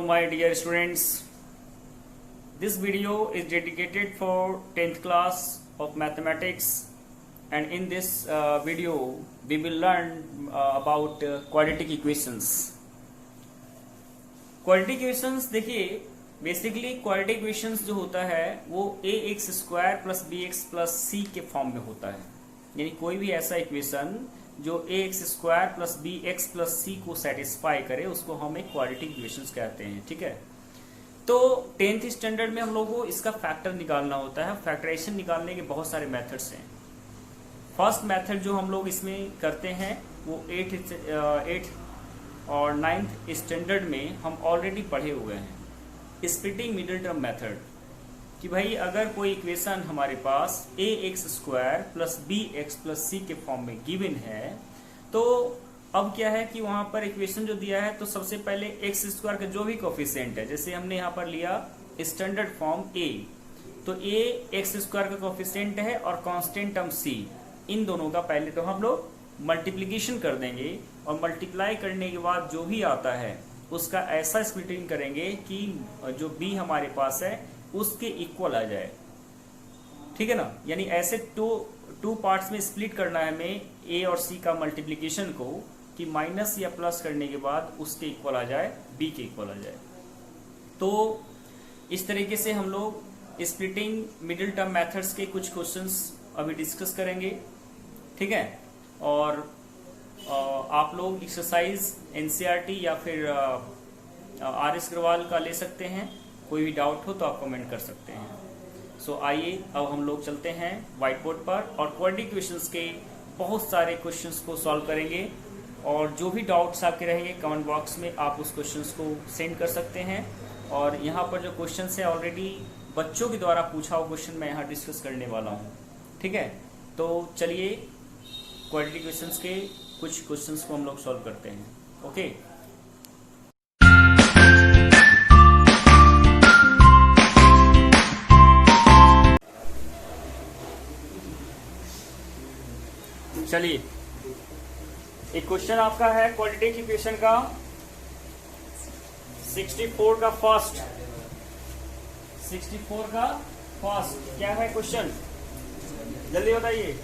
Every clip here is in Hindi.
my dear students. This video is dedicated for 10th class of mathematics, and in this video we will learn about quadratic equations. Quadratic equations देखिए, बेसिकली क्वाड्रेटिक इक्वेशंस जो होता है वो ax square plus bx plus c के फॉर्म में होता है। यानी कोई भी ऐसा इक्वेशन जो ax square plus bx plus c को सेटिस्फाई करे उसको हम एक क्वाड्रेटिक इक्वेशंस कहते हैं। ठीक है, तो 10th स्टैंडर्ड में हम लोगों को इसका फैक्टर निकालना होता है। फैक्टराइजेशन निकालने के बहुत सारे मेथड्स हैं। फर्स्ट मेथड जो हम लोग इसमें करते हैं वो 8th और 9th स्टैंडर्ड में हम ऑलरेडी पढ़े हुए हैं, स्प्लिटिंग मिडिल टर्म मेथड। कि भाई अगर कोई इक्वेशन हमारे पास ax square plus bx plus c के फॉर्म में गिवन है, तो अब क्या है कि वहां पर इक्वेशन जो दिया है तो सबसे पहले x स्क्वायर का जो भी कोफिशिएंट है, जैसे हमने यहाँ पर लिया स्टैंडर्ड फॉर्म a, तो a x स्क्वायर का कोफिशिएंट है और कांस्टेंट टर्म c, इन दोनों का पहले तो हम लोग मल्टीप्लीकेशन कर देंगे और मल्टीप्लाई करने के बाद जो भी आता है उसका ऐसा स्प्लिटिंग करेंगे कि जो b हमारे पास है उसके इक्वल आ जाए। ठीक है ना, यानी ऐसे टू पार्ट्स में स्प्लिट करना है हमें a और c का मल्टीप्लिकेशन को, कि माइनस या प्लस करने के बाद उसके इक्वल आ जाए, b के इक्वल आ जाए। तो इस तरीके से हम लोग स्प्लिटिंग मिडिल टर्म मेथड्स के कुछ क्वेश्चंस अभी डिस्कस करेंगे। ठीक है, और आप लोग एक्सरसाइज एनसीईआरटी या फिर आर.एस. अग्रवाल का ले सकते हैं। कोई भी डाउट हो तो आप कमेंट कर सकते हैं। सो आइए अब हम लोग चलते हैं व्हाइट बोर्ड पर और क्वाड्रेटिक इक्वेशंस के बहुत सारे क्वेश्चंस को सॉल्व करेंगे। और जो भी डाउट्स आपके रहेंगे कमेंट बॉक्स में आप उस क्वेश्चंस को सेंड कर सकते हैं। और यहाँ पर जो क्वेश्चंस है ऑलरेडी बच्चों के द्वारा पूछा हुआ क्वेश्चन मैं यहाँ डिस्कस करने वाला हूँ। ठीक है, तो चलिए क्वाड्रेटिक इक्वेशंस के कुछ क्वेश्चंस को हम लोग सॉल्व करते हैं। ओके, चलिए एक क्वेश्चन आपका है क्वाड्रेटिक इक्वेशन का 64 का फर्स्ट। 64 का फर्स्ट क्या है क्वेश्चन, जल्दी बताइए।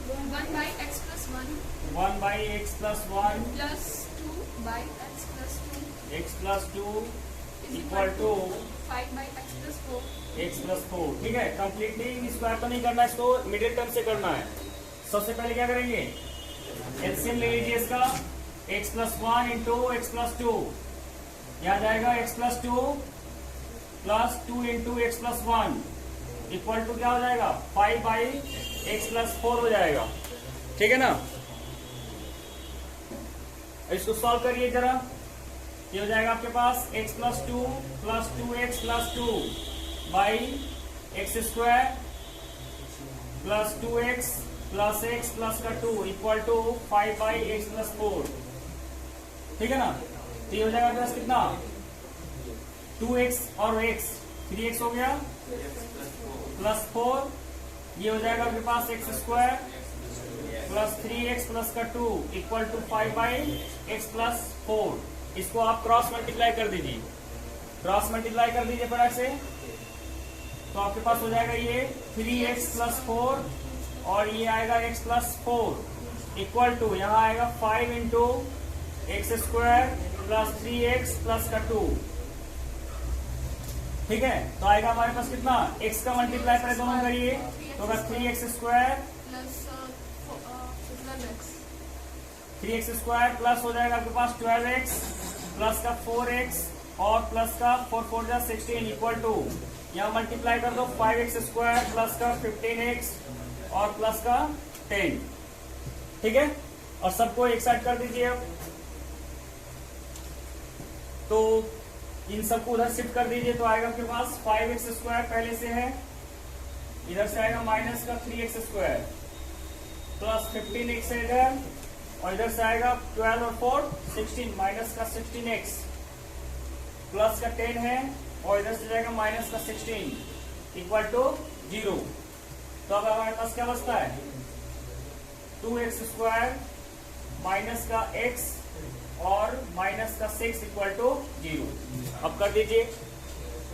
1 by x plus 1 1 by x plus 1 plus 2 by x plus 2 x plus 2 is equal to 5 by x plus 4. x plus 4। ठीक है, कंप्लीटली स्क्वायर तो नहीं करना, इसको मिडिल टर्म से करना है। सबसे पहले क्या करेंगे, एलसीएम ले लीजिए इसका, x plus 1 into x plus 2, यहाँ जाएगा x plus 2 plus 2 into x plus 1 equal to क्या हो जाएगा 5 बाई एक्स प्लस 4 हो जाएगा। ठीक है ना, इसको सॉल्व करिए जरा। ये हो जाएगा आपके पास x plus 2 plus 2x plus 2 by x square plus 2x plus x plus का 2 equal to 5 by x plus 4। ठीक है ना, तो ये हो जाएगा आपके पास कितना 2x और x 3x हो गया प्लस 4, ये हो जाएगा आपके पास x square plus 3x plus का 2 equal to 5 by x plus 4। इसको आप क्रॉस मल्टीप्लाई कर दीजिए, क्रॉस मल्टीप्लाई कर दीजिए फटाक से, तो आपके पास हो जाएगा ये 3x प्लस 4 और ये आएगा x प्लस 4 इक्वल टू यहाँ आएगा 5 into x square plus 3x plus का 2। ठीक है, तो आएगा हमारे पास कितना, x का मल्टीप्लाई पहले दोनों करिए तो होगा 3x square plus 3x square plus हो जाएगा आपके पास 12x प्लस का 4x और प्लस का 4 4 जा 16 इक्वल टू यहाँ मल्टीप्लाई कर दो 5x स्क्वायर प्लस का 15x और प्लस का 10। ठीक है, और सबको एक साइड कर दीजिए अब, तो इन सबको उधर शिफ्ट कर दीजिए तो आएगा आपके पास 5x स्क्वायर पहले से है, इधर से आएगा माइनस का 3x स्क्वायर प्लस 15x है इधर, और इधर से आएगा 12 और 4 16 माइनस का 16x प्लस का 10 है, और इधर से जाएगा माइनस का 16 इक्वल टू 0। तो अब हमारे पास क्या बचता है 2x स्क्वायर माइनस का x और माइनस का 6 इक्वल टू 0। अब कर दीजिए,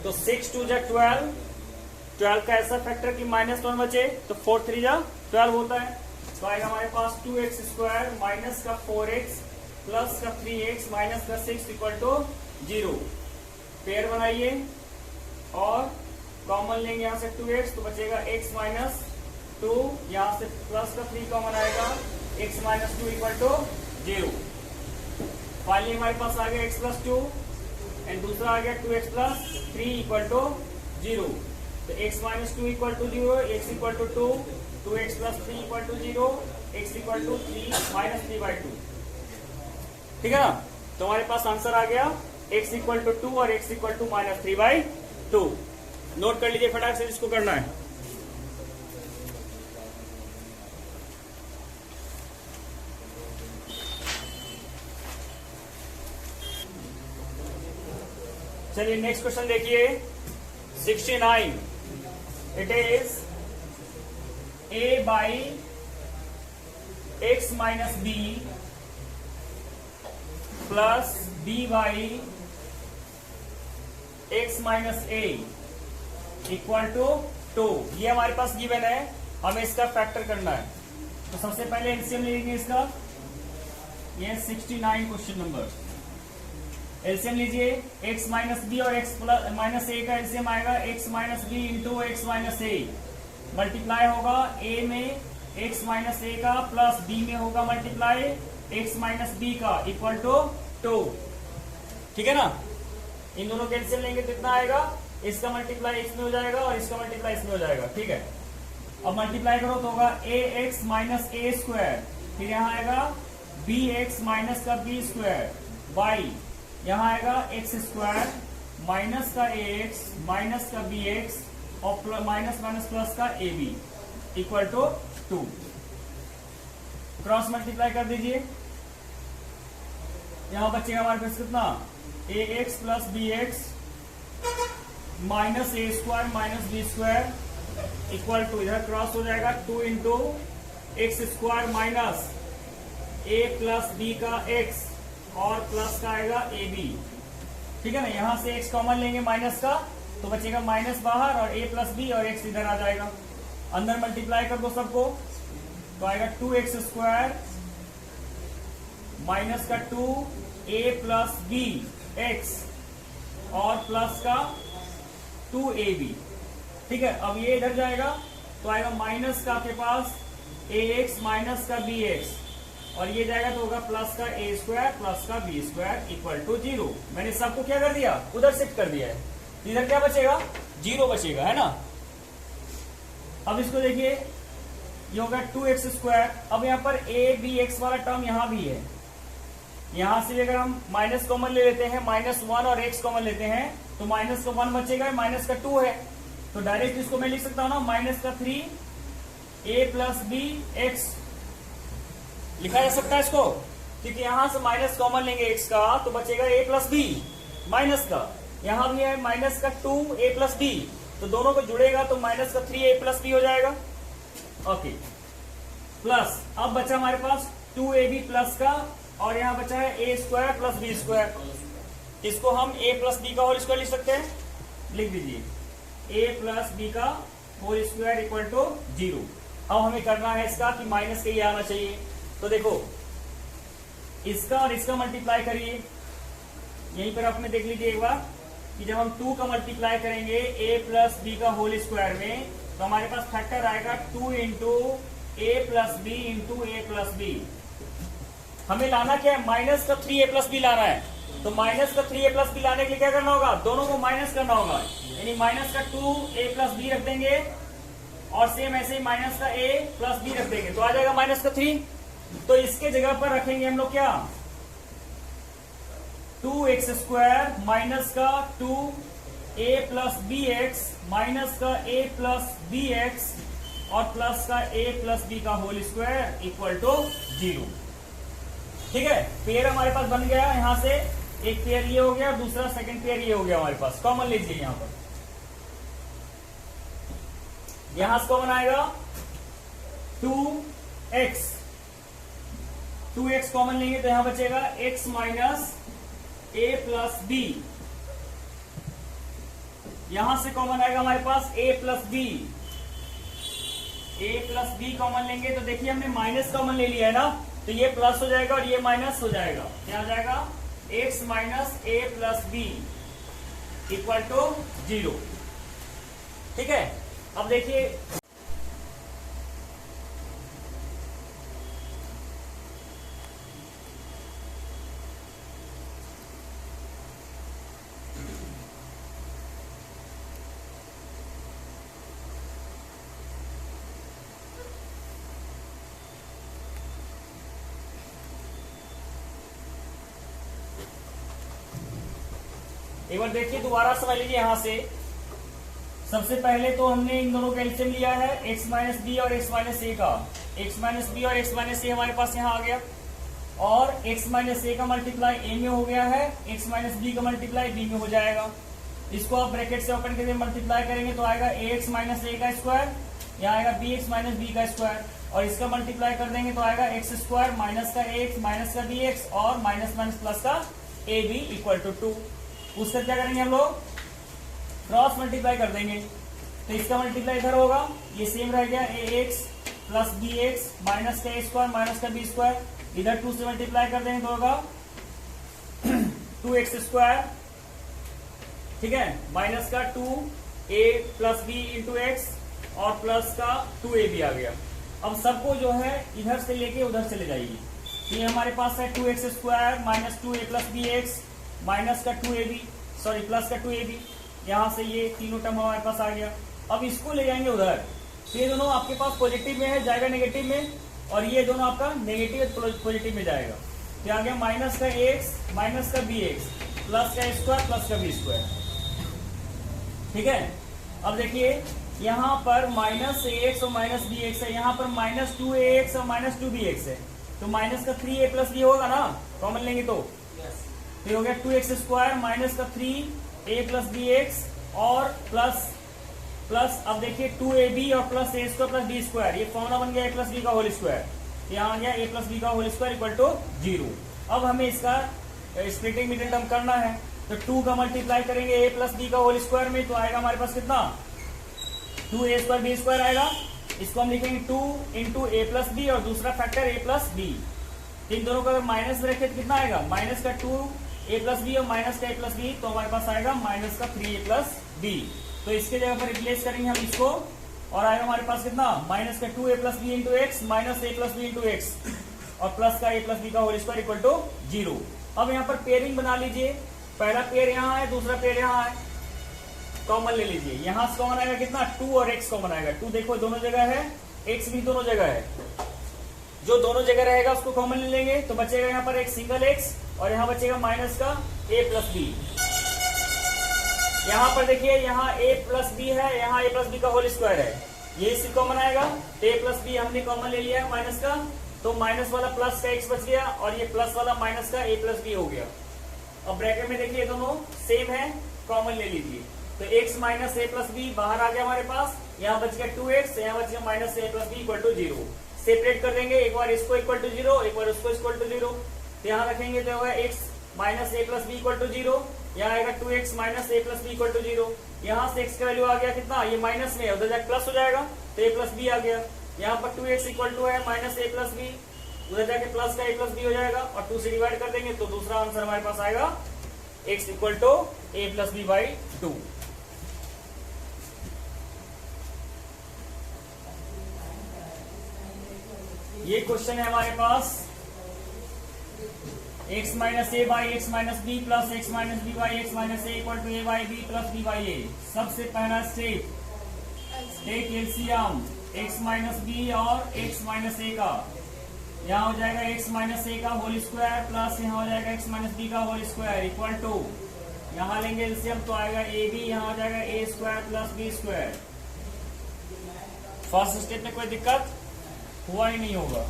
तो 6 2 जा 12, 12 का ऐसा फैक्टर कि -1 बचे, तो 4 3 जा 12 होता है। तो आएगा हमारे पास 2x² माइनस का 4x प्लस का 3x माइनस का 6 इक्वल टू 0। पेयर बनाइए और कॉमन लेंगे यहाँ से 2x, तो बचेगा x माइनस 2, यहाँ से प्लस का 3 कॉमन आएगा, x minus 2 equal to 0। Finally हमारे पास आ गया x प्लस 2 एंड दूसरा आ गया 2x प्लस 3 इक्वल टू 0। तो x minus 2 equal to 0, x equal to 2, 2x plus 3 equal to 0, x equal to 3 minus 3/2। ठीक है ना, तो हमारे पास आंसर आ गया x इक्वल टू 2 और x equal to minus 3/2। Note कर लीजिए फटाक से जिसको करना है। चलिए नेक्स्ट क्वेश्चन देखिए 69। It is a by x minus b plus b by x minus a equal to 2। ये हमारे पास गिवन है, हमें इसका फैक्टर करना है। तो सबसे पहले एलसीएम लेंगे इसका, ये 69 क्वेश्चन नंबर। एलसीएम लीजिए, x माइनस बी और x प्लस माइनस ए का एलसीएम आएगा x minus B into x minus A, multiply होगा a में x माइनस ए का प्लस b में होगा मल्टीप्लाई x माइनस बी का इक्वल टू 2। ठीक है ना, इन दोनों के एलसीएम लेंगे तो कितना आएगा, इसका मल्टीप्लाई x में हो जाएगा और इसका मल्टीप्लाई इसमें हो जाएगा। ठीक है, अब मल्टीप्लाई करो तो होगा ax माइनस ए स्क्वायर, फिर यहाँ आएगा bx माइनस का b स्क्वायर बाई यहाँ आएगा एक्स स्क्वायर माइनस का ax माइनस का bx और माइनस माइनस प्लस का ab equal to 2। Cross multiply कर दीजिए, यहां बचेगा हमारे पास कितना, ax plus bx minus a square minus B square equal to, इधर क्रॉस हो जाएगा 2 into x square minus a plus b का x और प्लस का आएगा ए बी। ठीक है ना, यहां से x कॉमन लेंगे माइनस का, तो बचेगा माइनस बाहर और a प्लस बी और x इधर आ जाएगा। अंदर मल्टीप्लाई कर दो सबको, तो आएगा 2x स्क्वायर माइनस का 2a प्लस बी एक्स और प्लस का 2ab। ठीक है, अब ये इधर जाएगा तो आएगा माइनस का आपके पास ax माइनस का bx और ये जाएगा तो होगा प्लस का a स्क्वायर प्लस का b स्क्वायर इक्वल टू 0। मैंने सबको क्या कर दिया, उधर शिफ्ट कर दिया है, इधर क्या बचेगा, 0 बचेगा, है ना। अब इसको देखिए, ये होगा 2x स्क्वायर। अब यहाँ पर a bx वाला टर्म यहाँ भी है, यहां से अगर हम माइनस कॉमन ले लेते हैं, -1 और x कॉमन लेते हैं तो माइनस का 1 बचेगा, माइनस का 2 है, तो डायरेक्ट इसको मैं लिख सकता हूं ना, माइनस का 3a प्लस बी एक्स लिखा जा सकता है इसको, क्योंकि यहां से माइनस कॉमन लेंगे x का तो बचेगा a प्लस बी माइनस का, यहां भी है माइनस का 2a प्लस बी, तो दोनों को जुड़ेगा तो माइनस का 3a प्लस बी हो जाएगा। ओके, प्लस अब बचा हमारे पास 2ab प्लस का और यहाँ बचा है a square plus B square, इसको हम a प्लस बी का होल स्क्वायर लिख सकते हैं, लिख दीजिए a प्लस बी का होल स्क्वायर इक्वल टू 0। अब हमें करना है इसका कि माइनस के ये आना चाहिए, तो देखो इसका और इसका मल्टीप्लाई करिए, यहीं पर आपने देख लीजिए एक बार कि जब हम 2 का मल्टीप्लाई करेंगे a प्लस बी का होल स्क्वायर में तो हमारे पास फैक्टर आएगा 2 into A plus b into A plus B. हमें लाना क्या है, माइनस का 3a प्लस बी लाना है, तो माइनस का 3a प्लस बी लाने के लिए क्या करना होगा, दोनों को माइनस करना होगा, यानी माइनस का 2a प्लस बी रख देंगे और सेम ऐसे ही माइनस का a प्लस बी रख देंगे तो आ जाएगा माइनस का 3। तो इसके जगह पर रखेंगे हम लोग क्या, 2x स्क्वायर माइनस का 2a plus B x minus का a प्लस बी एक्स और प्लस का a प्लस बी का होल स्क्वायर इक्वल टू 0। ठीक है, पेयर हमारे पास बन गया, यहां से एक पेयर ये हो गया, दूसरा सेकंड पेयर ये हो गया हमारे पास। कॉमन लीजिए, यहां पर यहां से कॉमन आएगा 2x 2x कॉमन लेंगे तो यहां बचेगा x minus a plus b. यहां से कॉमन आएगा हमारे पास a plus b. a plus b common लेंगे तो देखिए हमने माइनस कॉमन ले लिया है ना, तो ये प्लस हो जाएगा और ये माइनस हो जाएगा। क्या आ जाएगा? x minus a plus b equal to 0। ठीक है, अब देखिए एक बार देखिए, दोबारा समझ लीजिए। यहां से सबसे पहले तो हमने इन दोनों का एलसीएम लिया है x माइनस बी और x माइनस ए का। x माइनस बी और x माइनस ए हमारे पास यहाँ आ गया, और x माइनस ए का मल्टीप्लाई a में हो गया है, x माइनस बी का मल्टीप्लाई b में हो जाएगा। इसको आप ब्रैकेट से ओपन करके मल्टीप्लाई करेंगे तो आएगा ax माइनस ए का स्क्वायर, यहाँ आएगा bx माइनस बी का स्क्वायर, और इसका मल्टीप्लाई कर देंगे तो आएगा एक्स स्क्वायर माइनस का एक्स माइनस का बी एक्स और माइनस माइनस प्लस का ए बी इक्वल टू 2। उससे क्या करेंगे हम लोग? क्रॉस मल्टीप्लाई कर देंगे, तो इसका मल्टीप्लाई इधर होगा, ये सेम रह गया A x plus B x minus का ए स्क्वायर माइनस का बी स्क्वायर, इधर 2 से मल्टीप्लाई कर देंगे तो होगा 2x स्क्वायर, ठीक है, माइनस का 2a plus b into x और प्लस का 2ab आ गया। अब सबको जो है इधर से लेके उधर चले जाइए, तो ये हमारे पास है 2x square minus 2a plus B x minus का 2ab, सॉरी प्लस का 2ab, यहां से ये तीनों टर्म हमारे पास आ गया। अब इसको ले जाएंगे उधर, तो ये दोनों आपके पास पॉजिटिव में है, जाएगा नेगेटिव में, और ये दोनों आपका नेगेटिव पॉजिटिव में जाएगा। तो आ गया माइनस का एक्स माइनस का बी एक्स प्लस का स्क्वायर प्लस का बी स्क्वायर। ठीक है, अब देखिए यहाँ पर माइनस ए एक्स और माइनस बी एक्स है, यहाँ पर माइनस 2ax और माइनस 2bx है, तो माइनस का 3a प्लस बी होगा ना, कॉमन लेंगे तो ये हो गया 2x स्क्वायर माइनस का 3a प्लस बी एक्स और प्लस प्लस, अब देखिए 2ab और प्लस ए स्क्वायर प्लस बी स्क्वायर, ये फॉर्मूला बन गया a प्लस बी का होल स्क्वायर, यहाँ आ गया a प्लस बी का होल स्क्वायर इक्वल टू 0। अब हमें इसका स्प्लिटिंग मिडिल टर्म करना है, तो 2 का मल्टीप्लाई करेंगे a प्लस बी का होल स्क्वायर में, तो आएगा हमारे पास कितना? 2a स्क्वायर बी स्क्वायर आएगा। इसको हम लिखेंगे 2 इंटू ए प्लस बी और दूसरा फैक्टर a प्लस बी। इन दोनों का अगर माइनस में रखे तो कितना आएगा? माइनस का 2a प्लस बी और माइनस का a प्लस बी, तो हमारे पास आएगा माइनस का 3a प्लस बी। तो इसके जगह पर रिप्लेस करेंगे हम इसको, और आएगा हमारे पास कितना? माइनस का 2a plus b into x minus a plus b into x और प्लस का a प्लस बी का होल स्क्वायर इक्वल टू 0। अब यहाँ पर पेयरिंग बना लीजिए, पहला पेयर यहाँ है, दूसरा पेयर यहाँ है, कॉमन ले लीजिए। यहाँ से कॉमन आएगा कितना? 2 और x कॉमन आएगा। 2 देखो दोनों जगह है, x भी दोनों जगह है, जो दोनों जगह रहेगा उसको कॉमन ले लेंगे, तो बचेगा यहाँ पर एक सिंगल x और यहाँ बचेगा माइनस का a प्लस बी। यहाँ पर देखिए, यहाँ a प्लस बी है, यहाँ a प्लस बी का होल स्क्वायर है, ये इसी कॉमन आएगा, तो a प्लस बी हमने कॉमन ले लिया है माइनस का, तो माइनस वाला प्लस का x बच गया और ये प्लस वाला माइनस का a प्लस बी हो गया। अब ब्रैकेट में देखिए दोनों सेम है, कॉमन ले लीजिए, तो x minus a plus b बाहर आ गया हमारे पास, यहाँ बच गया 2x, यहाँ बच गया minus a plus b equal to 0। Separate कर देंगे, एक बार इसको इक्वल टू 0, एक बार उसको इक्वल टू 0, तो यहाँ रखेंगे तो होगा x minus a plus b equal to 0, यहाँ आएगा 2x minus a plus b equal to 0। यहाँ से x का वैल्यू आ गया कितना? ये माइनस में है, उधर जाके प्लस हो जाएगा, तो a प्लस बी आ गया। यहाँ पर 2x इक्वल टू है माइनस a प्लस बी, उधर जाके प्लस का a प्लस बी हो जाएगा, और 2 से डिवाइड कर देंगे तो दूसरा आंसर हमारे पास आएगा x equal to a plus B by 2। ये क्वेश्चन है हमारे पास x minus A by x minus B plus x minus B by x minus A equal to A by B plus B by A. सबसे पहला step, take LCM x minus B और x माइनस ए का, यहाँ हो जाएगा x माइनस ए का होल स्क्वायर प्लस यहाँ हो जाएगा x माइनस बी का होल स्क्वायर इक्वल टू, यहाँ लेंगे एलसीएम तो आएगा ए बी, यहाँ हो जाएगा A square plus B square. First step में कोई दिक्कत हुआ ही नहीं होगा।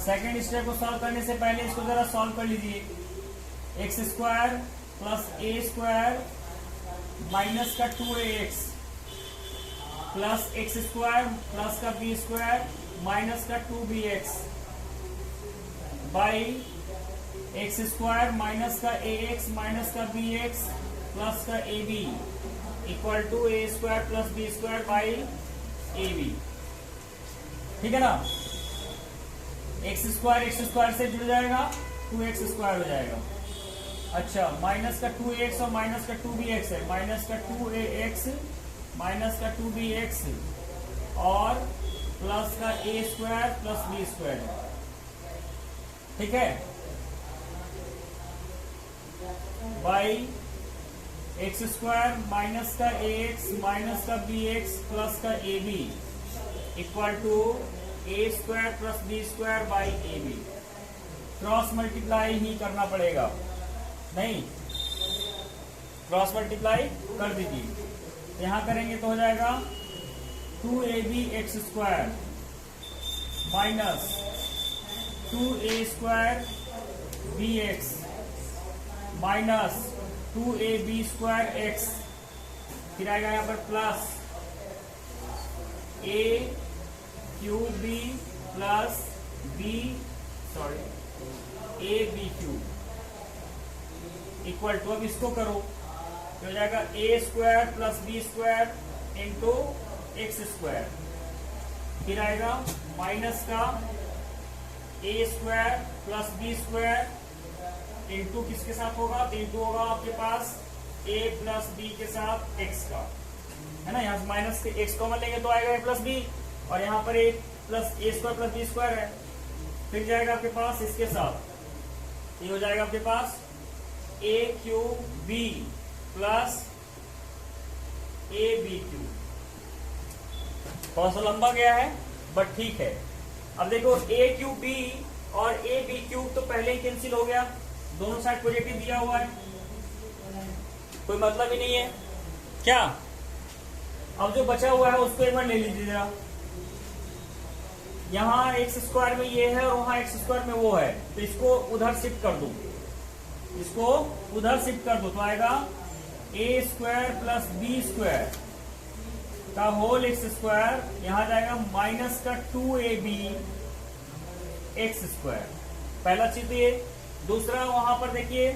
सेकेंड स्टेप को सॉल्व करने से पहले इसको जरा सॉल्व कर लीजिए, एक्स स्क्वायर प्लस ए स्क्वायर माइनस का 2ax plus x square plus का बी स्क्वायर माइनस का 2bx by x square minus का ए एक्स माइनस का बी एक्स प्लस का a b equal to A square plus B square by A b. ठीक है ना, एक्स स्क्वायर से जुड़ जाएगा, 2x स्क्वायर हो जाएगा। अच्छा, माइनस का 2x और माइनस का 2bx है, माइनस का 2ax माइनस का 2bx और प्लस का a square plus b square. ठीक है, बाई एक्स स्क्वायर माइनस का ax माइनस का bx प्लस का ab equal to A square plus B square by A B. Cross multiply ही करना पड़ेगा, नहीं क्रॉस मल्टीप्लाई कर दीजिए। यहां करेंगे तो हो जाएगा 2ab x square minus 2a square B x minus 2ab square x, फिर आएगा यहां पर plus a cube B plus B A B cube equal to, अब इसको करो तो हो जाएगा A square plus B square into x square, फिर आएगा माइनस का A square plus B square into किसके साथ होगा, तो इंटू होगा आपके पास ए प्लस बी के साथ एक्स का, है ना। यहाँ से माइनस के एक्स कॉमन लेंगे तो आएगा ए प्लस बी, और यहाँ पर ए प्लस ए स्क्वायर प्लस बी स्क्वायर है, फिर जाएगा आपके पास इसके साथ, ये हो जाएगा आपके पास A cube B plus A B cube. थोड़ा सा लंबा गया है बट ठीक है। अब देखो ए क्यूब बी और ए बी क्यूब तो पहले ही कैंसिल हो गया, दोनों साइड पॉजिटिव दिया हुआ है, कोई मतलब ही नहीं है क्या। अब जो बचा हुआ है उसको एक बार ले लीजिए जरा, यहाँ एक्स स्क्वायर में ये है और वहां एक्स स्क्वायर में वो है, तो इसको उधर शिफ्ट कर दो, इसको उधर शिफ्ट कर दो तो आएगा ए स्क्वायर प्लस बी स्क्वायर का होल एक्स स्क्वायर, यहां जाएगा माइनस का 2ab एक्स स्क्वायर। पहला चीज तो ये, दूसरा वहां पर देखिए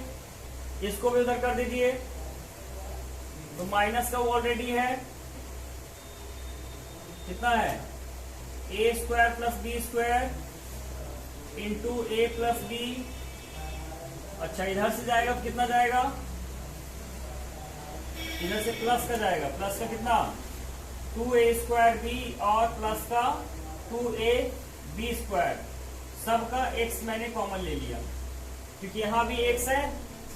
इसको भी उधर कर दीजिए, तो माइनस का वो ऑलरेडी है, कितना है A square plus B square into A plus B. अच्छा, इधर से जाएगा तो कितना जाएगा, इधर से प्लस का जाएगा, प्लस का कितना 2a स्क्वायर बी और प्लस का 2a बी स्क्वायर, सबका x मैंने कॉमन ले लिया क्योंकि यहां भी x है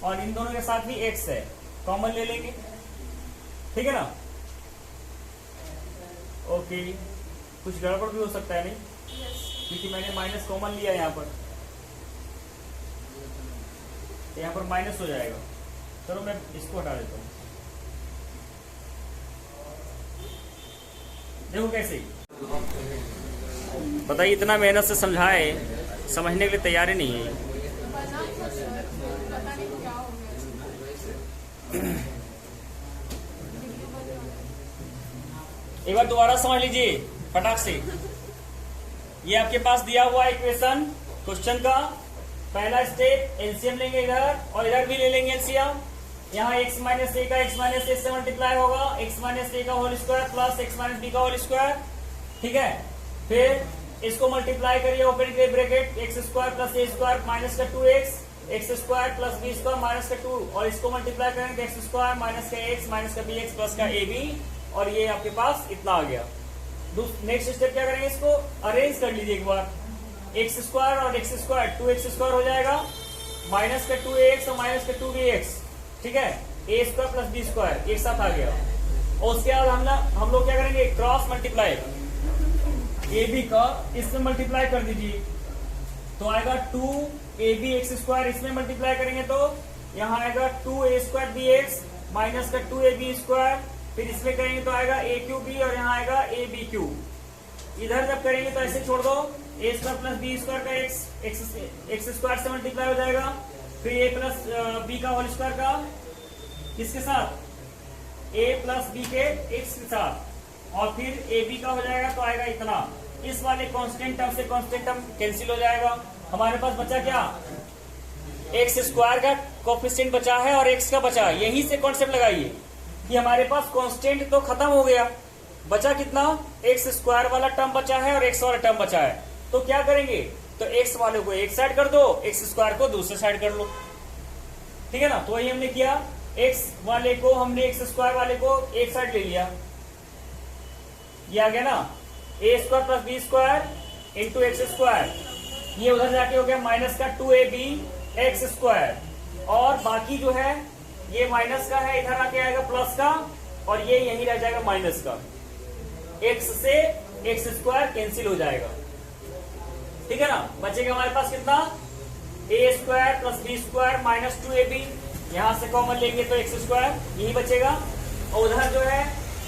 और इन दोनों के साथ भी x है, कॉमन ले लेंगे। ठीक है ना, ओके। कुछ गड़बड़ भी हो सकता है नहीं, क्योंकि मैंने माइनस कॉमन लिया यहाँ पर, तो यहाँ पर माइनस हो जाएगा। चलो मैं इसको हटा देता हूँ, देखो कैसे। बताइए, इतना मेहनत से समझाए, समझने के लिए तैयार ही नहीं है। बना था सर, पता नहीं क्या हो गया। एक बार दोबारा समझ लीजिए फटाक से। ये आपके पास दिया हुआ इक्वेशन क्वेश्चन का पहला स्टेप, एलसीएम लेंगे इधर और इधर भी ले लेंगे एलसीएम। यहाँ x माइनस ए का x माइनस ए से मल्टीप्लाई होगा, x माइनस ए का whole square plus x minus B का होल स्क्वायर। ठीक है, फिर इसको मल्टीप्लाई करिए, ओपन करिए ब्रैकेट, एक्स स्क्वायर प्लस ए स्क्वायर माइनस का 2x, x square plus B square minus का 2, और इसको मल्टीप्लाई करेंगे तो एक्स स्क्वायर माइनस का एक्स माइनस का बी एक्स प्लस का ए बी, और ये आपके पास इतना आ गया। नेक्स्ट स्टेप क्या करेंगे, इसको अरेंज कर लीजिए एक बार, एक्स स्क्वायर और एक्स स्क्वायर 2x स्क्वायर हो जाएगा, माइनस का 2ax और माइनस का 2bx। ठीक है, A square plus B square एक साथ आ गया, और उसके बाद हम लोग क्या करेंगे, क्रॉस मल्टीप्लाई ए बी का इसमें मल्टीप्लाई कर दीजिए, तो आएगा 2ab एक्स स्क्वायर, इसमें मल्टीप्लाई करेंगे तो यहाँ आएगा 2a square B x minus का 2ab स्क्वायर, फिर इसमें करेंगे तो आएगा ए क्यूब बी और यहाँ आएगा ए बी क्यूब। इधर जब करेंगे तो ऐसे छोड़ दो, ए स्क्वायर प्लस बी स्क्वायर का एक्स स्क्वायर से मल्टीप्लाई हो जाएगा, फिर ए प्लस बी का होल स्क्वायर का किसके साथ, ए प्लस बी के एक्स के साथ, और फिर ए बी का हो जाएगा तो आएगा इतना, इस वाले कांस्टेंट टर्म से कांस्टेंट टर्म कैंसिल हो जाएगा। हमारे पास बचा क्या, एक्स स्क्वायर का कोफिशिएंट बचा है और एक्स का बचा है। यहीं से कॉन्सेप्ट लगाइए कि हमारे पास कांस्टेंट तो खत्म हो गया, बचा कितना, एक्स स्क्वायर वाला टर्म बचा है और एक्स वाला टर्म बचा है। तो क्या करेंगे, तो एक्स वाले को एक साइड कर दो, एक्स स्क्वायर को दूसरे साइड कर लो, ठीक है ना। तो वही हमने किया, एक्स वाले को हमने एक्स स्क्वायर वाले को एक साइड ले लिया, ये आ गया ना, A square plus B square into x square, ये उधर जाके हो गया माइनस का 2ab एक्स स्क्वायर, और बाकी जो है ये माइनस का है, इधर आके आएगा प्लस का, और ये यही रह जाएगा माइनस का, एक्स से एक्स स्क्वायर कैंसिल हो जाएगा, ठीक है ना। बचेगा हमारे पास कितना, A square plus B square minus 2ab, यहां से कॉमन लेंगे तो एक्स स्क्वायर यही बचेगा, और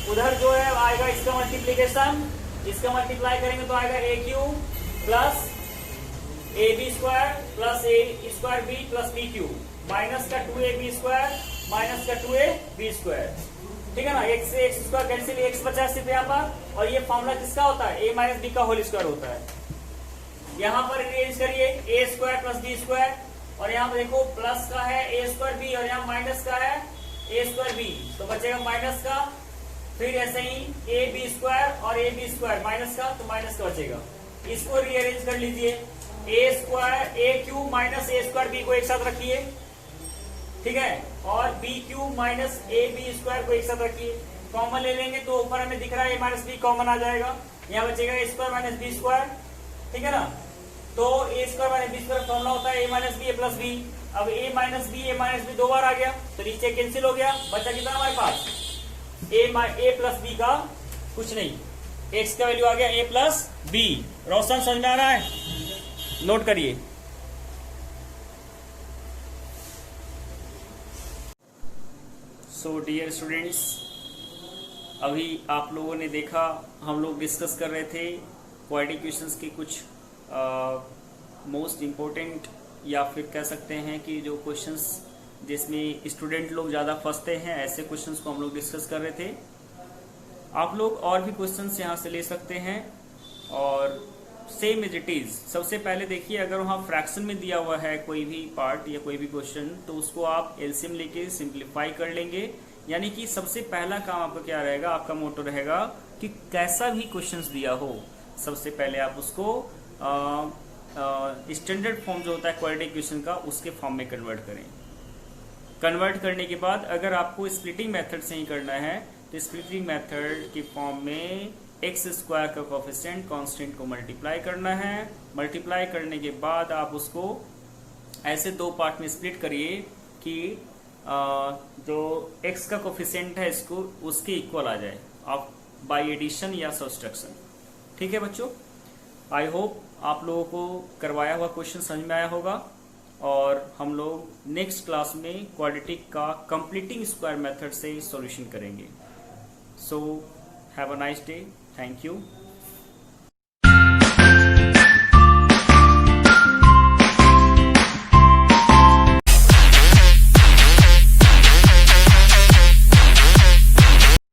उधर जो है आएगा इसका मल्टीप्लीकेशन, इसका मल्टीप्लाई करेंगे तो आएगा A cube plus A B square plus A square B plus B Q minus का 2ab स्क्वायर माइनस का 2ab स्क्वायर, ठीक है ना। एक्स से एक्स स्क्वायर कैंसिल, एक्स बचा सिर्फ यहाँ पर, और ये फॉर्मूला किसका होता है, ए माइनस बी का होल स्क्वायर होता है। यहाँ पर रिअरेंज करिए, ए स्क्वायर प्लस बी स्क्वायर, और यहाँ पर देखो प्लस का है ए स्क्वायर बी, और यहाँ माइनस का है ए स्क्वायर बी, तो बचेगा माइनस का, फिर ऐसे ही ए बी स्क्वायर और ए बी स्क्वायर माइनस का, तो माइनस का बचेगा। इसको रिअरेंज कर लीजिए, a square a q minus a square b को एक साथ रखिए, ठीक है, और b Q minus a B square को एक साथ रखिए, कॉमन ले लेंगे तो ऊपर हमें दिख रहा है ए माइनस बी कॉमन आ जाएगा, यहाँ बचेगा A square minus B square, ठीक है ना। तो A square minus B square formula होता है A minus B A plus B, अब ए माइनस बी दो बार आ गया तो नीचे कैंसिल हो गया, बचा कितना हमारे पास, ए प्लस बी का कुछ नहीं, एक्स का वैल्यू आ गया ए प्लस बी। रोशन समझ में आ रहा है, नोट करिए। सो डियर स्टूडेंट्स, अभी आप लोगों ने देखा हम लोग डिस्कस कर रहे थे क्वाड्रेटिक इक्वेशंस के कुछ मोस्ट इम्पोर्टेंट, या फिर कह सकते हैं कि जो क्वेश्चंस जिसमें स्टूडेंट लोग ज़्यादा फंसते हैं, ऐसे क्वेश्चंस को हम लोग डिस्कस कर रहे थे। आप लोग और भी क्वेश्चंस यहाँ से ले सकते हैं, और सेम एज इट इज। सबसे पहले देखिए, अगर वहाँ फ्रैक्शन में दिया हुआ है कोई भी पार्ट या कोई भी क्वेश्चन, तो उसको आप एलसीएम लेके सिंप्लीफाई कर लेंगे। यानी कि सबसे पहला काम आपका क्या रहेगा, आपका मोटो रहेगा कि कैसा भी क्वेश्चंस दिया हो, सबसे पहले आप उसको स्टैंडर्ड फॉर्म जो होता है क्वाड्रेटिक इक्वेशन का, उसके फॉर्म में कन्वर्ट करें। कन्वर्ट करने के बाद अगर आपको स्प्लिटिंग मेथड से ही करना है, तो स्प्लिटिंग मेथड के फॉर्म में एक्स स्क्वायर का कोफिशिएंट कांस्टेंट को मल्टीप्लाई करना है। मल्टीप्लाई करने के बाद आप उसको ऐसे दो पार्ट में स्प्लिट करिए कि जो एक्स का कोफिशिएंट है इसको उसके इक्वल आ जाए, आप बाय एडिशन या सब्सट्रैक्शन। ठीक है बच्चों, आई होप आप लोगों को करवाया हुआ क्वेश्चन समझ में आया होगा, और हम लोग नेक्स्ट क्लास में क्वाड्रेटिक का कंप्लीटिंग स्क्वायर मेथड से सॉल्यूशन करेंगे। So have a nice day, thank you.